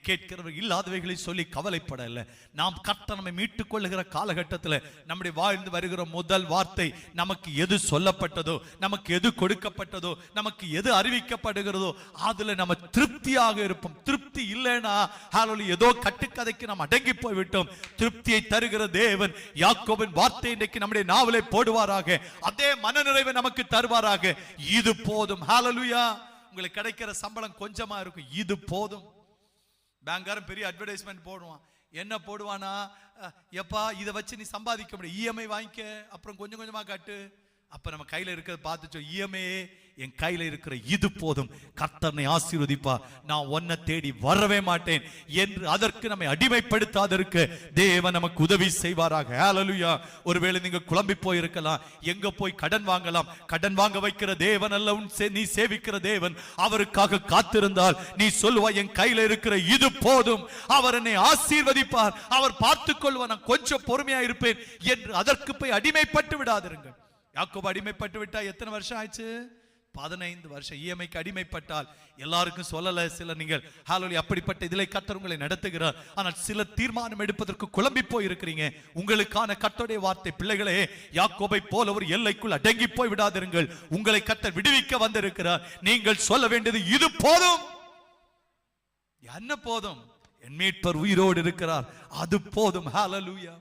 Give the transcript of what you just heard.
கேட்கிறவர் இல்லாதவைகளை சொல்லி கவலைப்படல. நாம் கர்த்தர் நம்மை மீட்டுக் கொள்ளுகிற காலகட்டத்தில் நம்முடைய வாழ்ந்து வருகிற முதல் வார்த்தை, நமக்கு எது சொல்லப்பட்டதோ, நமக்கு எது கொடுக்கப்பட்டதோ, நமக்கு எது அறிவிக்கப்படுகிறதோ அதுல நம்ம திருப்தியாக இருப்போம். திருப்தி இல்லைன்னா ஏதோ கட்டுக்கதைக்கு நாம் அடங்கி போய்விட்டோம். திருப்தியை தருகிற தேவன் யாக்கோபின் வார்த்தை இன்றைக்கு நம்முடைய நாவலை போடுவாராக. அதே மனநிறைவை நமக்கு தருவாராக. இது போதும். ஹல்லேலூயா. உங்களுக்கு கிடைக்கிற சம்பளம் கொஞ்சமா இருக்கும், இது போதும். பேங்காரன் பெரிய அட்வர்டைஸ்மெண்ட் போடுவான். என்ன போடுவானா, எப்பா இதை வச்சு நீ சம்பாதிக்க முடியும், இஎம்ஐ வாங்கிக்க, அப்புறம் கொஞ்சம் கொஞ்சமா கட்டு. அப்ப நம்ம கையில இருக்கிறத பார்த்துச்சோ, இஎம்ஐ என் கையில இருக்கிற இது போதும், கர்த்தனை ஆசீர்வதிப்பா, நான் உன்னை தேடி வரவே மாட்டேன் என்று அதற்கு நம்மை அடிமைப்படுத்தாதற்கு தேவன் நமக்கு உதவி செய்வாராக. ஹல்லேலூயா. ஒருவேளை நீங்க குழம்பி போயிருக்கலாம், எங்க போய் கடன் வாங்கலாம்? கடன் வாங்க வைக்கிற தேவன் அல்ல நீ சேவிக்கிற தேவன். அவருக்காக காத்திருந்தால் நீ சொல்லுவாய், என் கையில இருக்கிற இது போதும், அவர் என்னை ஆசீர்வதிப்பார், அவர் பார்த்துக் கொள்வார், நான் கொஞ்சம் பொறுமையா இருப்பேன் என்று அதற்கு போய் அடிமைப்பட்டு விடாதிருங்கள். யாக்கோபு அடிமைப்பட்டு விட்டா எத்தனை வருஷம் ஆயிடுச்சு? 15 வருஷம். இஎம்ஐக்கு அடிமைப்பட்டால் எல்லாருக்கும் சொல்லல. சில நீங்கள் ஹல்லேலூயா அப்படிப்பட்ட இதிலே கர்த்தர் உங்களை நடத்துகிறார். ஆனால் சில தீர்மானம் எடுப்பதற்கு குழம்பி போய் இருக்கிறீங்க. உங்களுக்கான கர்த்தருடைய வார்த்தை, பிள்ளைகளே, யாக்கோபை போல ஒரு எல்லைக்குள் அடங்கி போய் விடாதிருங்கள். உங்களை கர்த்தர் விடுவிக்க வந்திருக்கிறார். நீங்கள் சொல்ல வேண்டியது இது போதும். என்ன போதும்? என் மீட்பர் உயிரோடு இருக்கிறார், அது போதும். ஹல்லேலூயா.